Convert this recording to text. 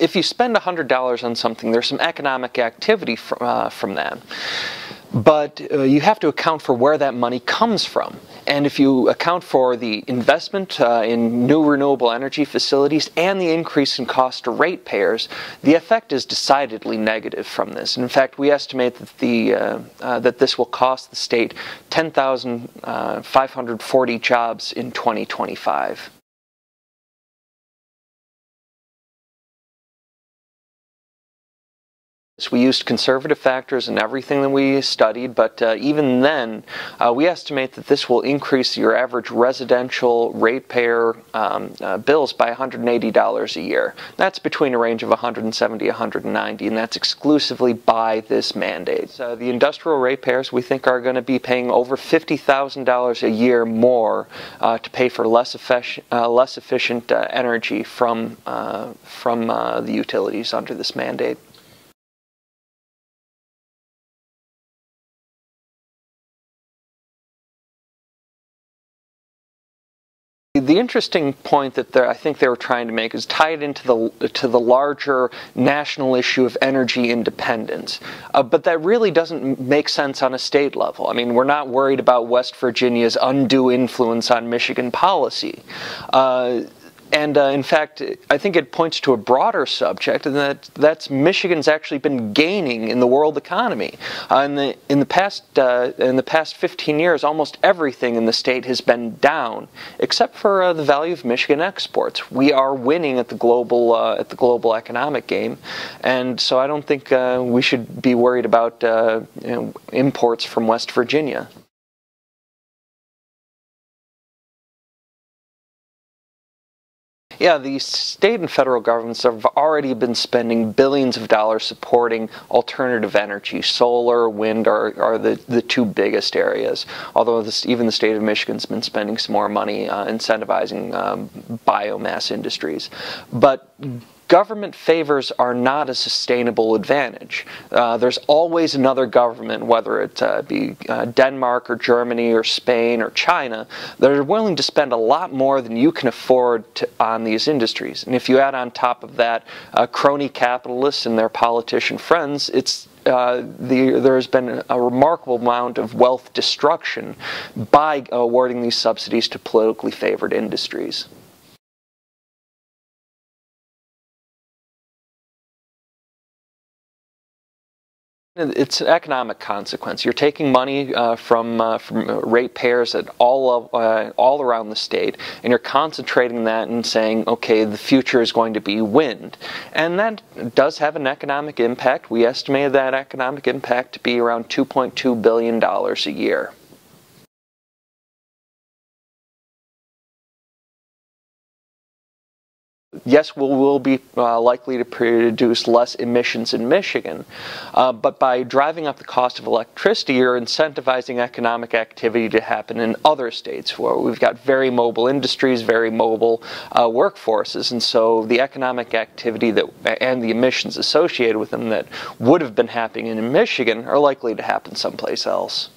if you spend $100 on something, there's some economic activity from that. But you have to account for where that money comes from. And if you account for the investment in new renewable energy facilities and the increase in cost to ratepayers, the effect is decidedly negative from this. And in fact, we estimate that that this will cost the state 10,540 jobs in 2025. We used conservative factors in everything that we studied, but even then, we estimate that this will increase your average residential ratepayer bills by $180 a year. That's between a range of $170 to $190, and that's exclusively by this mandate. So the industrial ratepayers, we think, are going to be paying over $50,000 a year more to pay for less efficient energy from the utilities under this mandate. The interesting point that I think they were trying to make is tied into the larger national issue of energy independence. But that really doesn't make sense on a state level. I mean, we're not worried about West Virginia's undue influence on Michigan policy. In fact, I think it points to a broader subject, and that's Michigan's actually been gaining in the world economy. In the past 15 years, almost everything in the state has been down, except for the value of Michigan exports. We are winning at the global economic game, and so I don't think we should be worried about imports from West Virginia. Yeah, the state and federal governments have already been spending billions of dollars supporting alternative energy. Solar, wind are the two biggest areas, although even the state of Michigan's been spending some more money incentivizing biomass industries. But government favors are not a sustainable advantage. There's always another government, whether it be Denmark or Germany or Spain or China, that are willing to spend a lot more than you can afford on these industries. And if you add on top of that crony capitalists and their politician friends, there has been a remarkable amount of wealth destruction by awarding these subsidies to politically favored industries. It's an economic consequence. You're taking money from ratepayers at all around the state, and you're concentrating that and saying, okay, the future is going to be wind. And that does have an economic impact. We estimated that economic impact to be around $2.2 billion a year. Yes, we'll be likely to produce less emissions in Michigan, but by driving up the cost of electricity, you're incentivizing economic activity to happen in other states where we've got very mobile industries, very mobile workforces, and so the economic activity and the emissions associated with them that would have been happening in Michigan are likely to happen someplace else.